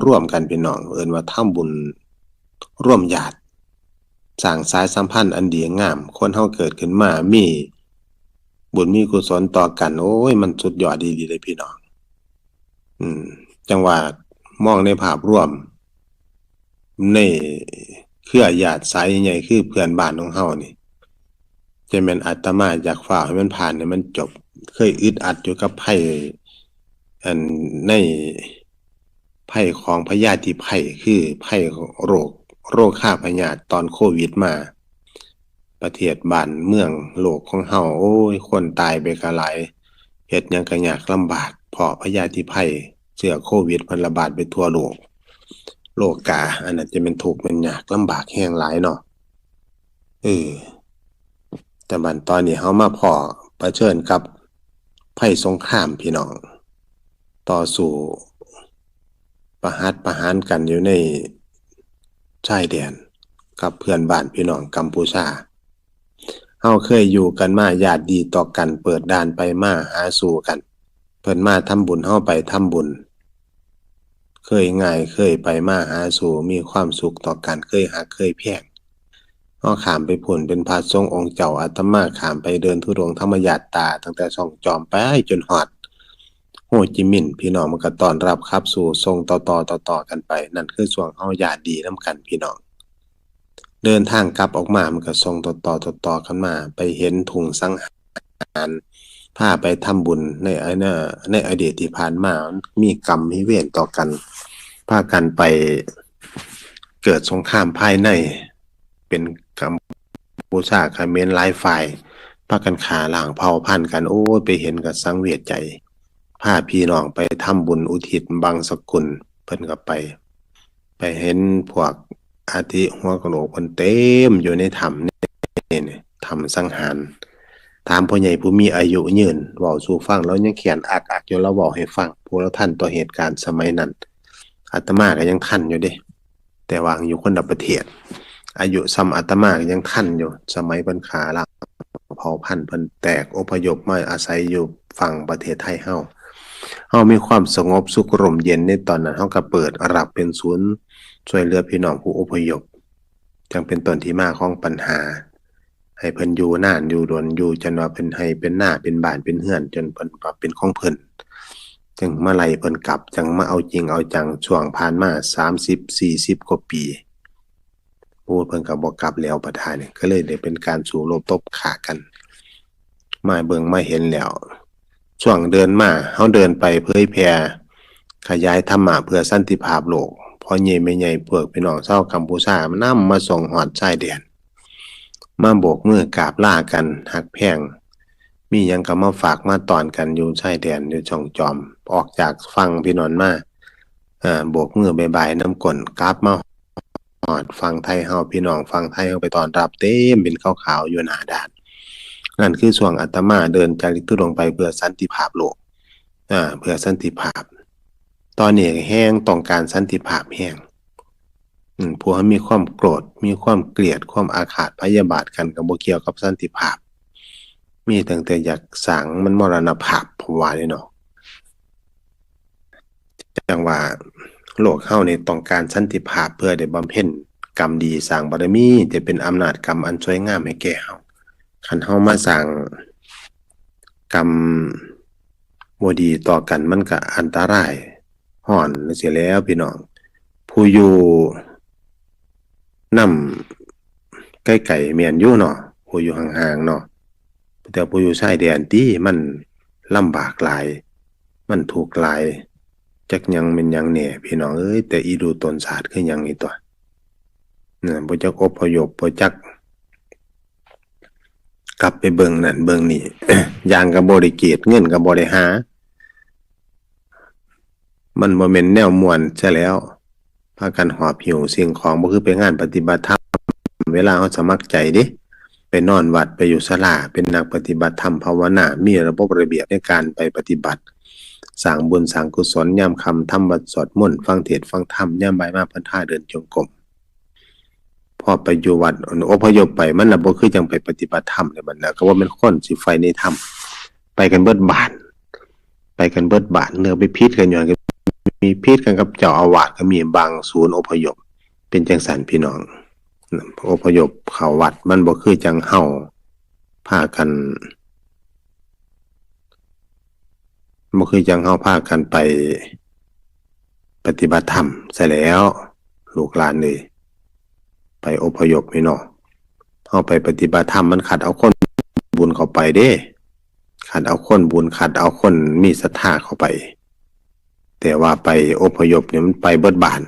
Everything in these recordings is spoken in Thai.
ร่วมกันพี่น้องเอิ้นว่าทำบุญร่วมญาติสร้างสายสัมพันธ์อันดีงามคนเฮาเกิดขึ้นมามีบุญมีกุศลต่อกันโอ้ยมันสุดยอดดีๆเลยพี่น้องอืมจังว่ามองในภาพรวมในเครือญาติสายใหญ่ๆคือเพื่อนบ้านของเฮานี่จะแม่นอาตมาอยากฝากให้มันผ่านให้มันจบเคยอึดอัดอยู่กับไผอันในไผของพยาธิไผคือไผโรคฆ่าพยาธิตอนโควิดมาประเทศบ้านเมืองโลกของเฮาโอ้ยคนตายไปก็หลายเฮ็ดหยังก็ยากลำบากเพราะพยาธิไผเชื้อโควิดมันระบาดไปทั่วโลกาอันนั้นจะเป็นทุกข์มันยากลำบากแฮงหลายเนาะเออแต่บัดตอนนี้เฮามาพ้อเผชิญกับภัยสงครามพี่น้องต่อสู้ประหารกันอยู่ในชายแดนกับเพื่อนบ้านพี่น้องกัมพูชาเฮาเคยอยู่กันมาญาติดีต่อกันเปิดด่านไปมาหาสู่กันเพิ่นมาทำบุญเฮาไปทำบุญเคยง่ายเคยไปมาหาสู่มีความสุขต่อกันเคยหักเคยแพงเฮาข้ามไปพุ่นเป็นพระสงฆ์องค์เจ้าอาตมาข้ามไปเดินธุดงค์ธรรมญาตราตั้งแต่ช่องจอมไปจนฮอดโฮจิมินห์พี่น้องมันก็ต้อนรับครับสู่ทรงต่อกันไปนั่นคือช่วงเฮาญาติดีนำกันพี่น้องเดินทางกลับออกมามันก็ทรงต่อกันมาไปเห็นถุงสังหารพาไปทำบุญในอดีตที่ผ่านมามีกรรมมีเวรต่อกันพากันไปเกิดสงครามภายในเป็นกัมพูชาเขมรหลายฝ่ายพากันฆ่าล้างเผ่าพันธุ์กันโอ้ยไปเห็นก็สังเวชใจพาพี่น้องไปทำบุญอุทิศบังสกุลเพิ่นก็ไปเห็นพวกอาทิหัวกะโหลกเพิ่นเต็มอยู่ในถ้ำนี่ถ้ำสังหารถามพ่อใหญ่ผู้มีอายุยืนเว้าสู่ฟังแล้วยังเขียนอักๆอยู่แล้วเว้าให้ฟังผู้เราทันต่อเหตุการณ์สมัยนั้นอาตมาก็ยังทันอยู่เด้แต่ว่าอยู่คนละประเทศอายุซ้ำอาตมาก็ยังทันอยู่สมัยเพิ่นฆ่าล้างเผ่าพันธุ์เพิ่นแตกอพยพมาอาศัยอยู่ฝั่งประเทศไทยเฮามีความสงบสุขร่มเย็นในตอนนั้นเฮาก็เปิดรับเป็นศูนย์ช่วยเหลือพี่น้องผู้อพยพจังเป็นต้นที่มาของปัญหาให้เพิ่นอยู่นานอยู่ดนอยู่จนว่าเพิ่นให้เป็นหน้าเป็นบ้านเป็นเรือนจนเพิ่นว่าเป็นของเพิ่นจังมาไล่เพิ่นกลับจังมาเอาจริงเอาจังช่วงผ่านมา30-40กว่าปีโอ้เพิ่นก็บ่กลับแล้วประทานนี่ก็เลยได้เป็นการสู้รบตบฆ่ากันมาเบิ่งมาเห็นแล้วช่วงเดินมาเฮาเดินไปเผยแผ่ขยายธรรมะเพื่อสันติภาพโลกพ่อใหญ่แม่ใหญ่พวกพี่น้องชาวกัมพูชานำมาส่งฮอดชายแดนมาโบกมือกราบลากันฮักแพงมีหยังก็มาฝากมาต้อนกันอยู่ชายแดนอยู่ช่องจอมออกจากฝั่งพี่น้องมาโบกมือบ๊ายบายนำก้นกลับมาฮอดฝั่งไทยเฮาพี่น้องฝั่งไทยเฮาไปต้อนรับเต็มเป็นขาวๆอยู่หน้าด่านนั่นคือช่วงอาตมาเดินจากทุดงค์ไปเพื่อสันติภาพโลกเพื่อสันติภาพตอนนี้แห้งต้องการสันติภาพแห้งพวกมีความโกรธมีความเกลียดความอาฆาตพยาบาทกันก็บ่เกี่ยวกับสันติภาพมีตั้งแต่อยากสร้างมันมรณภาพผมว่าเนาะจังว่าโลกเฮานี่ต้องการสันติภาพเพื่อได้บำเพ็ญกรรมดีสร้างบารมีจะเป็นอำนาจกรรมอันสวยงามให้แก่เฮาคันเฮามาสร้างกรรมบ่ดีต่อกันมันก็อันตรายฮ้อนเสียแล้วพี่น้องผู้อยู่นำไกลๆแม่นอยู่เนาะผู้อยู่ห่างๆเนาะแต่ผู้อยู่ชายแดนติมันลำบากหลายมันทุกข์หลายจักหยังแม่นหยังแหน่พี่น้องเอ้ยแต่อีดูตนศาสตร์คือหยังนี่ตัวบ่จักอพยพบ่จักกลับไปเบิ่งนั่นเบิ่งนี่ อย่างก็บ่ได้เกตเงินก็บ่ได้หามันบ่แม่นแนวม่วนซะแล้วพากันหอบหิ้วสิ่งของบ่คือไปงานปฏิบัติธรรมเวลาเฮาสมัครใจเด้ไปนอนวัดไปอยู่ศาลาเป็นนักปฏิบัติธรรมภาวนามีระบบระเบียบในการไปปฏิบัติสร้างบุญสร้างกุศลยามค่ำทำวัดสวดมนต์ฟังเทศน์ฟังธรรมยามบ่ายมาเพิ่นพาเดินจงกรมพอไปอยู่วัดอพยพไปมันน่ะบ่คือจังไปปฏิบัติธรรมเลยบัดนั้นก็ว่าแม่นคนสิใฝ่ในธรรมไปกันเบิดบ้านเนื้อไปพิษกันย้อนกัน มีพิษกันกับเจ้าอาวาสก็มีบางศูนย์อพยพเป็นจังสันพี่น้องอพยพเข้าวัดมันบ่คือจังเฮาพากันบ่คือจังเฮาพากันไปปฏิบัติธรรมซะแล้วลูกหลานเลยไปอพยพพี่น้องเฮาไปปฏิบัติธรรมมันขัดเอาคนบุญเข้าไปเด้ขัดเอาคนบุญขัดเอาคนมีศรัทธาเข้าไปแต่ว่าไปอพยพเนี่ยมันไปเบิดบาน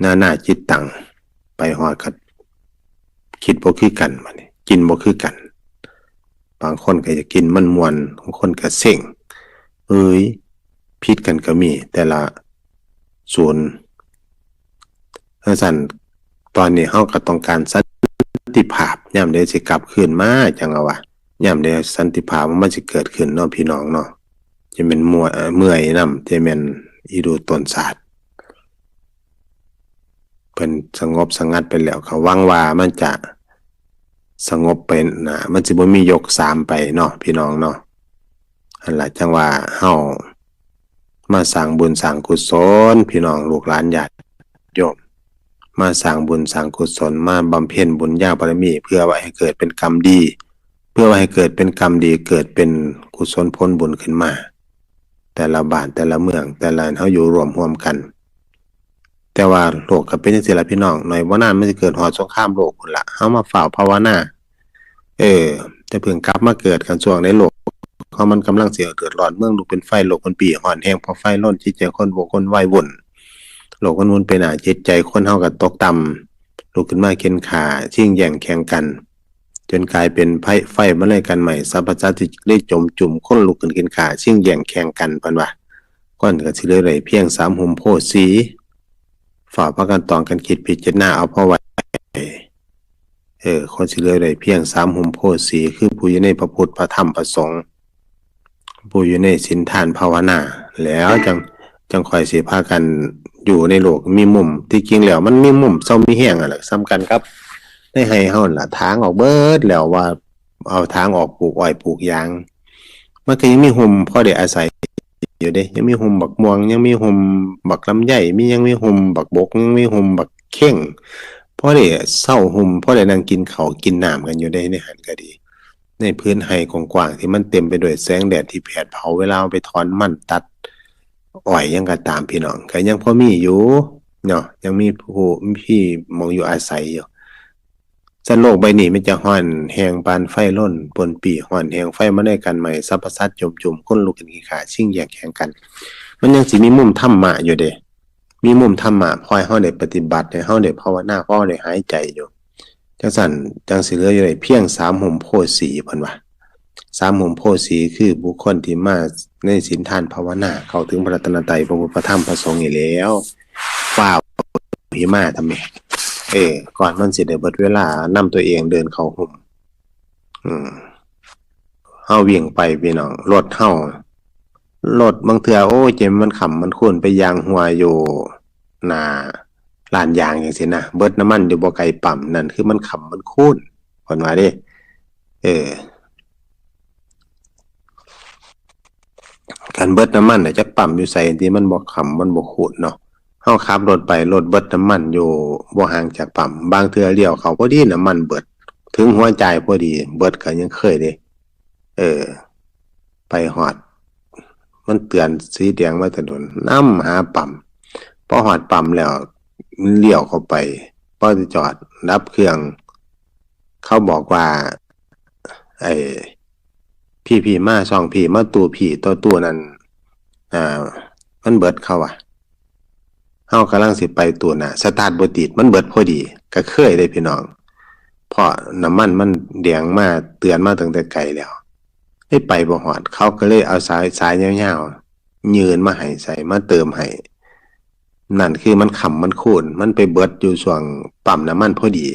หน้าจิตตังไปฮอดก็คิดบ่คือกันบัดนี้กินบ่คือกันบางคนก็จะกินมันม่วนบางคนก็เซ็งผิดกันก็มีแต่ละศูนย์เพราะฉะนั้นตอนนี้เฮาก็ต้องการสันติภาพยามใดสิกลับคืนมาจังว่ายามใดสันติภาพมันสิเกิดขึ้นเนาะพี่น้องเนาะจะเป็นเมื่อยนำจะเป็นอีดูต้นศาสตร์เพิ่นสงบสงัดไปแล้วเขาหวังว่ามันจะสงบไปนะมันสิบ่มียก3ไปเนาะพี่น้องเนาะอันล่ะจังว่าเฮามาสร้างบุญสร้างกุศลพี่น้องลูกหลานญาติโยมมาสร้างบุญสร้างกุศลมาบำเพ็ญบุญญาบารมีเพื่อว่าให้เกิดเป็นกรรมดีเพื่อว่าให้เกิดเป็นกรรมดีเกิดเป็นกุศลผลบุญขึ้นมาแต่ละบ้านแต่ละเมืองแต่ละเฮาอยู่ร่วมกันแต่ว่าโลกก็เป็นจังซี่ล่ะพี่น้องหน่อยบ่นานมันสิเกิดฮอดสงครามโลกพุ่นล่ะเฮามาเฝ้าภาวนาจะเพิ่งกลับมาเกิดกันช่วงในโลกเพราะมันกำลังสิเดือดร้อนเมืองลุกเป็นไฟโลกมันปี่ฮ้อนแฮงเพราะไฟร้อนจิตใจคนคนวายวุ่นโลกมันวนไปหน้าจิตใจคนเฮาก็ตกต่ำลุกขึ้นมาเข็นขาชิงแย่งแข่งกันจนกลายเป็นไฟมาเลยกันใหม่สรรพสัตว์ที่ได้จมจุ่มคนลุกขึ้นเข็นขาชิงแย่งแข่งกันเพิ่นว่าก่อนก็สิเลยเพียง3หุมโพธิ์สีฝ่าพากันตองกันคิดพิจารณาเอาพอไว้คนสิเลยเพียง3หุมโพธิ์สีคือผู้อยู่ในพระพุทธพระธรรมพระสงฆ์ผู้อยู่ในศีลทานภาวนาแล้วจังค่อยสิพากันอยู่ในโลกมีมุมที่จริงแล้วมันมีมุมเซามีแห้งอ่ะแหละสำคัญครับได้ให้เฮาล่ะทางออกเบิดแล้วว่าเอาทางออกปลูกอ้อยปลูกยางมันก็ยังมีห่มพอได้อาศัยอยู่เด้ยังมีห่มบักม่วงยังมีห่มบักลำไยยังมีห่มบักบกยังมีห่มบักเข่งพอได้เซาห่มพอได้นั่งกินข้าวกินน้ำกันอยู่ได้ในหันก็ดีในพื้นไร่กว้างๆที่มันเต็มไปด้วยแสงแดดที่แผดเผาเวลาไปถอนมันตัดอ้อยยังก็ตามพี่น้องก็ยังพอมีอยู่เนาะยังมีพี่มองอยู่อาศัยอยู่สันโลกใบนี้มันจะฮ้อนแห้งปานไฟร่นปนปี่ฮ้อนแห้งไฟมาได้กันใหม่สรรพสัตว์จุ่มคนลุกขึ้นขี้ขาชิงแย่งแข่งกันมันยังสิมีมุมธรรมะอยู่เด้มีมุมธรรมะพอให้เฮาได้ปฏิบัติให้เฮาได้ภาวนาพอได้หายใจอยู่จังซั่นจังสิเหลืออยู่ได้เพียง3หุมโพธิ์สีเพิ่นว่า3หุมโพธิ์สีคือบุคคลที่มาในศีลทานภาวนาเข้าถึงพระรัตนตรัยพระพุทธพระธรรมพระสงฆ์นี่แล้วฟ้าวหิมะทำไมก่อนมันสิได้เบิดเวลานำตัวเองเดินเข้าห่มเฮาวิ่งไปพี่น้องรถเฮารถบางเทื่อโอ้ยเจมมันค่ำมันคุ้นไปยางหัวอยู่หน้าลานยางจังซี่นะเบิดน้ำมันอยู่บ่ไกลปั๊มนั่นคือมันค่ำมันคุ้นเพิ่นว่าเด้การเบิดน้ำมันน่ะจักปั๊มอยู่ไสที่มันบ่ค่ำมันบ่คุ้นเนาะเฮาขับรถไปรถเบิดน้ำมันอยู่บ่ห่างจากปั๊มบางเทื่อเลี้ยวเข้าพอดีน้ำมันเบิดถึงหัวใจพอดีเบิดก็ยังเคยเด้ไปฮอดมันเตือนสีแดงมาถนนนำหาปั๊มพอฮอดปั๊มแล้วเลี้ยวเข้าไปพอจะจอดดับเครื่องเขาบอกว่าพี่มาช่องพี่มาตู้พี่ตู้นั้นมันเบิดเขาว่ะเฮากำลังสิไปตู้น่ะสตาร์ทบ่ติดมันเบิดพอดีก็เคยได้พี่น้องเพราะน้ำมันแดงมาเตือนมาตั้งแต่ไกลแล้วให้ไปบ่ฮอดเขาก็เลยเอาสายยาวๆยืนมาให้ใส่มาเติมให้นั่นคือมันค่ำมันคูนมันไปเบิดอยู่ช่วงปั๊มน้ำมันพอดี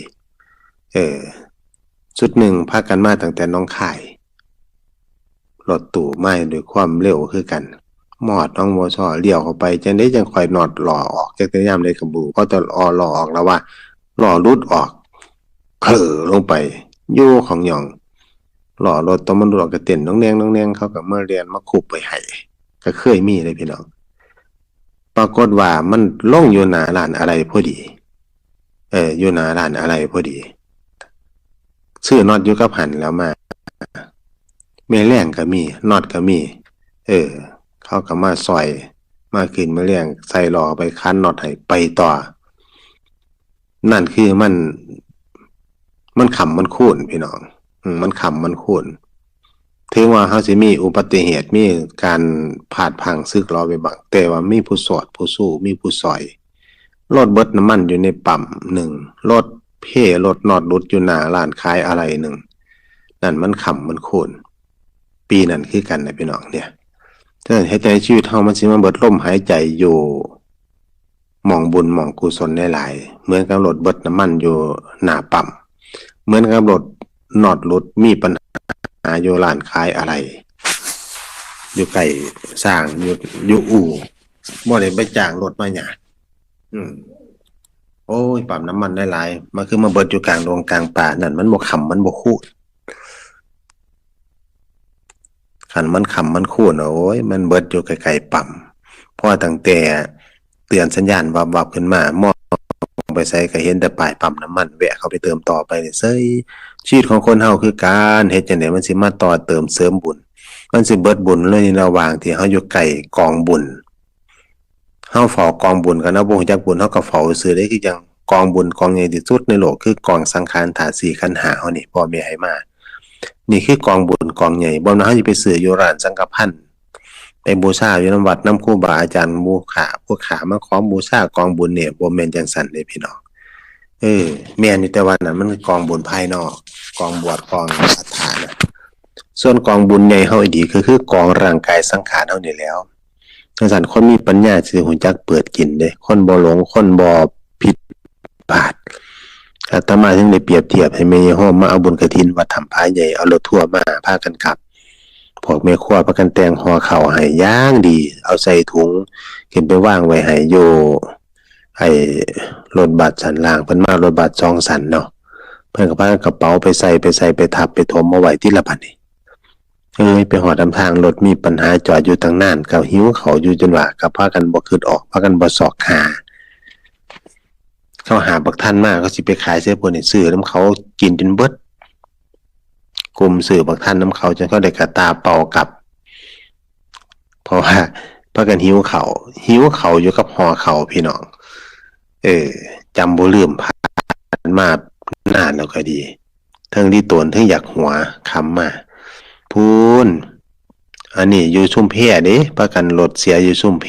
สุดหนึ่งพากันมาตั้งแต่น้องคายรถตู้มาด้วยความเร็วคือกันมอดน้องโมชอเลี้ยวเข้าไปจังได้จังค่อยนอดหล่อออกจักแต่ยามเลยกระบูก็ตอนหล่อออกแล้วว่าหล่อรุดออกลงไปอยู่ของหย่องหล่อรถตอนมันรุดออกก็เต้นน้องแนงเขาก็มาเรียนมาคุบไปให้ก็เคยมีเลยพี่น้อง ปรากฏว่ามันลงอยู่หน้าร้านอะไรพอดีอยู่หน้าร้านอะไรพอดีซื้อน็อตอยู่กับหันแล้วมาแม่แรงก็มีน็อตก็มีเออเขาก็มาซอยมาขึ้นมาแรงใส่ล้อไปคันน็อตให้ไปต่อนั่นคือมันขำมันคูนพี่น้องมันขำมันคูนถึงว่าเขาสิมีอุบัติเหตุมีการพลาดพลั้งซึกล้อไปบ้างแต่ว่ามีผู้สอดผู้สู้มีผู้ซอยรถเบิดน้ำมันอยู่ในปั๊มหนึ่งรถรถนอดรุดอยู่หน้าร้านขายอะไรหนึ่งนั่นมันขำมันคูนปีนั้นคือกันนะพี่น้องเนี่ยฉะนั้นให้ใจชีวิตเฮามันสิมาเบิดลมหายใจอยู่หม่องบุญหม่องกุศลหลายๆเหมือนกับรถเบิดน้ำมันอยู่หน้าปั๊มเหมือนกับรถนอดรุดมีปัญหาอยู่ร้านขายอะไรอยู่ไกลสร้างอยู่อู่บ่ได้ไปจ้างรถมาหยังโอ้ยปั๊มน้ำมันได้หลายมันคือมาเบิดอยู่กลางดงกลางป่านั่นมันบ่ขำมันบ่คูดคันมันขำมันคูดโอ้ยมันเบิดอยู่ไกลๆปั๊มเพราะตั้งแต่เตือนสัญญาณวับๆขึ้นมามองไปไสก็เห็นแต่ป้ายปั๊มน้ำมันแวะเข้าไปเติมต่อไปนี่เซ้ยชีวิตของคนเฮาคือการเฮ็ดจังได๋มันสิมาต่อเติมเสริมบุญมันสิเบิดบุญเลยในระหว่างที่เฮาอยู่ใกล้กองบุญเฮาเฝ้ากองบุญกันนะบ่ฮู้จักบุญเฮาก็เฝ้าซื่อเด้คือจังกองบุญกองใหญ่ที่สุดในโลกคือกองสังขารธาตุ4ขันธ์5เฮานี่พ่อแม่ให้มานี่คือกองบุญกองใหญ่บ่แม่นเฮาสิไปซื้ออยู่ร้านสังฆพันธ์ไปบูชาอยู่นำวัดนำครูบาอาจารย์ผู้ขามาขอบูชากองบุญเนี่ยบ่แม่นจังซั่นเด้พี่น้องแม่นอยู่แต่ว่านั้นมันคือกองบุญภายนอกกองบวชกองศรัทธานะส่วนกองบุญใหญ่เฮาอีดีก็คือกองร่างกายสังขารเฮานี่แหล้วจังซั่นคนมีปัญญาสิรู้จักเปิดกินเด้คนบ่หลงคนบ่ผิดพลาดอาตมาจึงได้เปรียบเทียบให้แม่ยายโฮมมาเอาบุญกฐินวัดถ้ำผาใหญ่เอารถทัวร์มาพากันกลับพวกแม่ครัวพากันแต่งห่อข้าวให้อย่างดีเอาใส่ถุงขึ้นไปวางไว้ให้อยู่รถบัสสันล่างเพิ่นมารถบัส2สันเนาะเพิ่นก็พากระเป๋าไปใส่ไปทับไปถมเอาไว้ที่ละบัดนี้ไปหอดทางรถมีปัญหาจอดอยู่ตั้งนานก็หิวเขาอยู่จนว่าก็พากันบ่คิดออกพากันบ่สอกหาเขาหาบักท่านมากเขาสิไปขายเสื้อพวกนี้ซื้อน้ำเขากินจนเบิดกลุ่มซื้อบักท่านน้ำเขาจนเขาได้กระตาเป่ากลับเพราะว่าพากันหิวเขาอยู่กับห่อเขาพี่น้องจำบ่ลืมผ่านมานานแล้วก็ดีเทิงที่ตนเทิงอยากหัวคำมาพูนอันนี้อยู่ซุ่มแพเด้พากันรถเสียอยู่ซุ่มแพ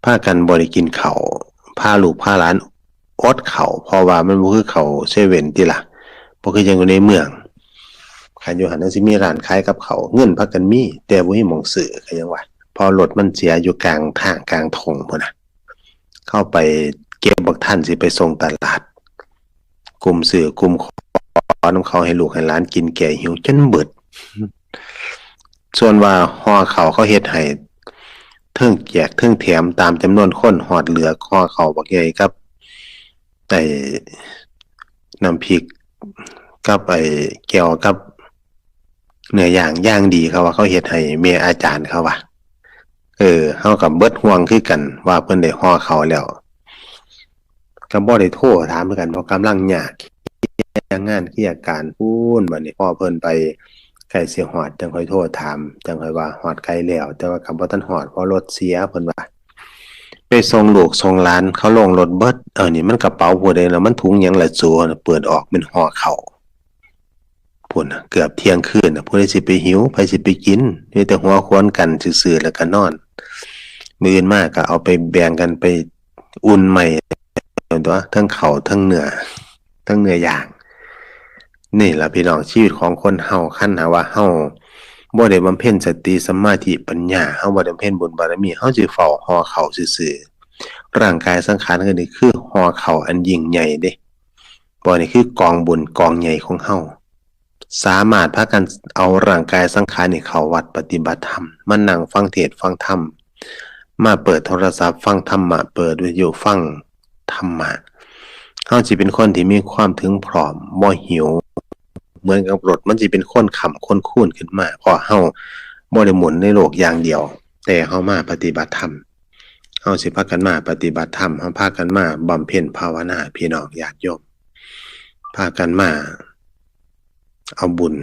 พากันบ่ได้กินข้าวพาลูกพาหลานอดข้าวเพราะว่ามันบ่คือข้าวเซเว่นติล่ะบ่คือจังอยู่ในเมืองคันอยู่หั่นสิมีร้านขายกับข้าวเงินพากันมีแต่บ่มีหม้องซื้อก็ยังว่าพอรถมันเสียอยู่กลางทางกลางทงพุ่นน่ะเข้าไปเก็บบักท่านสิไปส่งตลาดกลุ่มซื้อกลุ่มขอน้ำเขาให้ลูกให้หลานกินแก่หิวจนเบิดส่วนว่าห่อเขาเฮ็ดให้เทิงแจกเทิงแถมตามจำนวนคนฮอดเหลือห่อเขาบักใหญ่กับน้ำพริกกับแก้วกับเนื้อย่างดีเขาว่าเขาเฮ็ดให้แม่อาจารย์เขาว่าเฮากับเบิดห่วงคือกันว่าเพิ่นได้ห่อเขาแล้วก็บ่ได้โทรถามคือกันเพราะกำลังยากงานเคลียร์การพูนบัดนี้พอเพิ่นไปใกล้สิฮอดจังค่อยโทรถามจังค่อยว่าฮอดใกล้แล้วแต่ว่าก็บ่ทันฮอดเพราะรถเสียเพิ่นว่าไปส่งลูกส่งหลานเขาลงรถเบิดนี่มันกระเป๋าผู้ใดแล้วมันถุงหยังละจัวเปิดออกเป็นห่อข้าวพุ่นน่ะเกือบเที่ยงคืนน่ะผู้ใดสิไปหิวไผสิไปกินมีแต่หัวควนกันซื่อๆแล้วก็นอนมื้ออื่นมาก็เอาไปแบ่งกันไปอุ่นใหม่ตัวทั้งข้าวทั้งเนื้อย่างนี่ล่ะพี่น้องชีวิตของคนเฮาคันหาว่าเฮาบ่ได้บำเพ็ญสติสมาธิปัญญาเฮาบ่ได้บำเพ็ญบุญบารมีเฮาสิเฝ้าห่อข้าวซื่อๆร่างกายสังขารก็นี่คือห่อข้าวอันยิ่งใหญ่เด้บ่นี่คือกองบุญกองใหญ่ของเฮาสามารถพากันเอาร่างกายสังขารนี่เข้าวัดปฏิบัติธรรมมานั่งฟังเทศน์ฟังธรรมมาเปิดโทรศัพท์ฟังธรรมะเปิดวิทยุฟังธรรมะเฮาสิเป็นคนที่มีความถึงพร้อมบ่หิวเหมือนกับรถมันสิเป็นคนขำคนคูนขึ้นมาเพราะเฮาบ่ได้หมุนในโลกอย่างเดียวแต่เฮามาปฏิบัติธรรม เฮาสิพากันมาปฏิบัติธรรมเฮาพากันมาบำเพ็ญภาวนาพี่น้องญาติโยมพากันมาเอาบุญ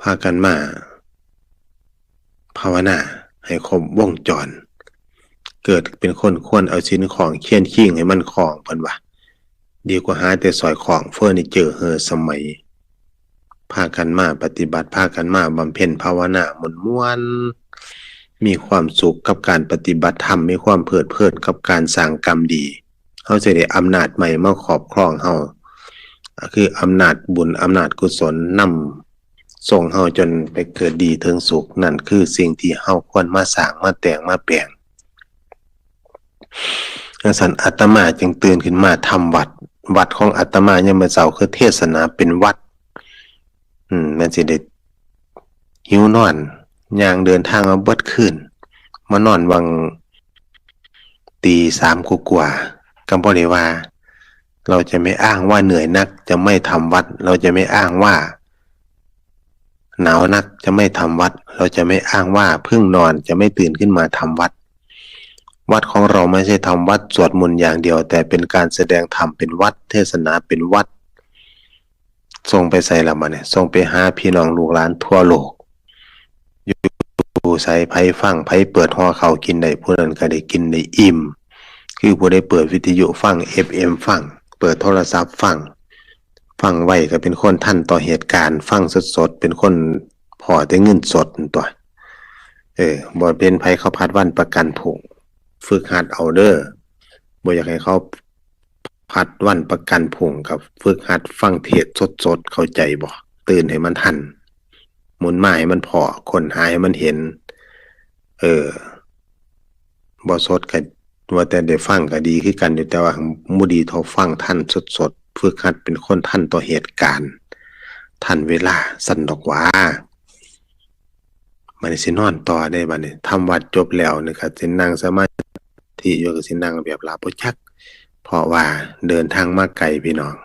พากันมาภาวนาให้ครบวงจรเกิดเป็นคนควรเอาสินของเคียนขิ้งให้มันของเพิ่นว่าดีกว่าหาแต่สอยของเฟอร์นิเจอร์สมัยพากันมาปฏิบัติพากันมาบำเพ็ญภาวนาม่วนมีความสุขกับการปฏิบัติธรรมมีความเพลิดกับการสร้างกรรมดีเฮาจะได้อำนาจใหม่มาครอบครองเฮาคืออำนาจบุญอำนาจกุศลนำส่งเฮาจนไปเกิดดีถึงสุขนั่นคือสิ่งที่เฮาควรมาสร้างมาแต่งมาแปลงสันอาตมาจึงตื่นขึ้นมาทำวัดของอาตมายามมื้อเช้าคือเทศนาเป็นวัดมันสิได้หิวนอนย่างเดินทางมาเบิดคืนมานอนวังตี3กว่าๆก็บ่ได้ว่าเราจะไม่อ้างว่าเหนื่อยนักจะไม่ทำวัดเราจะไม่อ้างว่าหนาวนักจะไม่ทำวัดเราจะไม่อ้างว่าเพิ่งนอนจะไม่ตื่นขึ้นมาทำวัดวัดของเราไม่ใช่ทำวัดสวดมนต์อย่างเดียวแต่เป็นการแสดงธรรมเป็นวัดเทศนาเป็นวัดส่งไปใส่ละมาเนี่ยส่งไปหาพี่น้องลูกหลานทั่วโลกอยู่ใส่ไผฟังไผเปิดห่อข้าวกินได้ผู้นั้นก็ได้กินได้อิ่มคือผู้ได้เปิดวิทยุฟัง FM ฟังเปิดโทรศัพท์ฟังไว้ก็เป็นคนทันต่อเหตุการณ์ฟังสดๆเป็นคนพอแต่เงินสดตัวบ่เป็นไผเขาพัดวันประกันผงฝึกหัดเอาเด้อบ่อยากให้เขาพัดวันประกันผงกับฝึกหัดฟังเทศสดๆเข้าใจบ่ตื่นให้มันทันหมุนมาให้มันพอคนหาให้มันเห็นบ่สดก็ว่าแต่ได้ฟังก็ดีคือกันอยู่แต่ว่าบ่ดีเท่าฟังทันสดๆฝึกหัดเป็นคนทันต่อเหตุการณ์ทันเวลาสั่นดอกว่ามันสินอนต่อได้บัดนี้ทำวัดจบแล้วนี่ก็สินั่งสมาธิอยู่ก็สินั่งแบบหลับบ่จักเพราะว่าเดินทางมาไกลพี่น้อง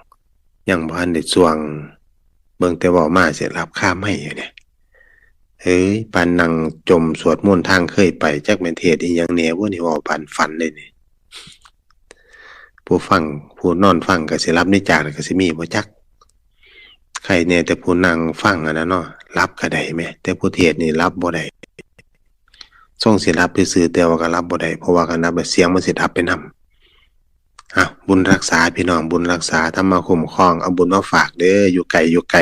ยังบ่ทันได้สวงเบิ่งแต่เว้ามาสิหลับคาไม้อยู่เนี่ยปานนั่งจมสวดมนต์ทางเคยไปจักแม่นเทศอีหยังแหน่บ่นี่เว้าปานฝันเลยนี่ผู้ฟังผู้นอนฟังก็สิหลับในจากก็สิมีบ่จักใครแน่แต่ผู้นั่งฟังอันนั้นเนาะหลับก็ได้แหมแต่ผู้เทศนี่หลับบ่ได้ทรงสิหลับซื่อๆแต่ว่าก็หลับบ่ได้เพราะว่าคันหลับเสียงมันสิดับไปนำบุญรักษาพี่น้องบุญรักษาธรรมคุ้มครองเอาบุญมาฝากเด้ออยู่ไกล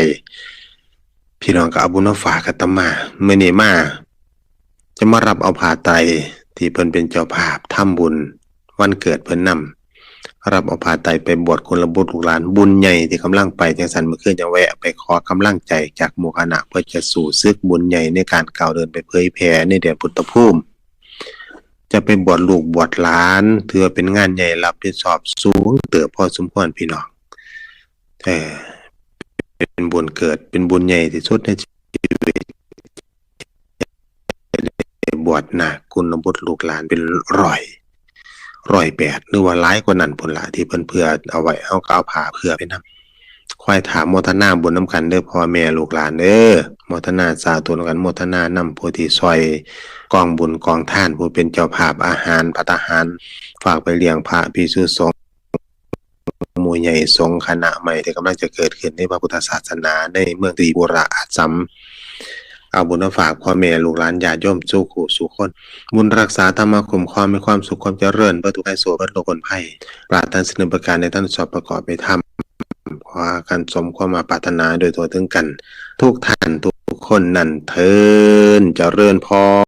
พี่น้องก็เอาบุญมาฝากอาตมามื้อนี้มาจะมารับเอาผ้าไตรที่เพิ่นเป็นเจ้าภาพทำบุญวันเกิดเพิ่นนำรับเอาผ้าไตรไปบวชคนละบุตรลูกหลานบุญใหญ่ที่กำลังไปจังซั่นเมื่อคืนจะแวะไปขอกำลังใจจากหมู่คณะเพื่อจะสู่ศึกบุญใหญ่ในการก้าวเดินไปเผยแผ่ในแดนพุทธภูมิจะไปบวชลูกบวชหลานถือเป็นงานใหญ่รับผิดชอบสูงเติบพอสมควรพี่น้องเป็นบุญเกิดเป็นบุญใหญ่ที่สุดในชีวิตบวชนากุลบุตรลูกหลานเป็น108หรือว่าหลายกว่านั้นพุ่นล่ะที่เพิ่นเพื่อเอาไว้เฮาก็เอาผ้าเพื่อไปนำค่อยถามโมทนาบุญนำกันเด้อพ่อแม่ลูกหลานเด้อโมทนาสาธุนำกันโมทนานำผู้ที่ซอยกองบุญกองทานผู้เป็นเจ้าภาพอาหารภัตตาหารฝากไปเลี้ยงพระภิกษุสงฆ์หมู่ใหญ่สงฆ์คณะใหม่ที่กำลังจะเกิดขึ้นในพระพุทธศาสนาในเมืองตรีบุระอาสัมเอาบุญมาฝากพ่อแม่ลูกหลานญาติโยมสู่คู่สู่คนบุญรักษาธรรมคุ้มครองมีความสุขความเจริญเพื่อทุกข์ให้โศกเพื่อโลกคนภัยปรารถนาสิ่งประการในท่านสอบประกอบไปทำขอการสมความมาปรารถนาโดยตัวถึงกันทุกท่านทุกคนนั่นเทินเจริญพร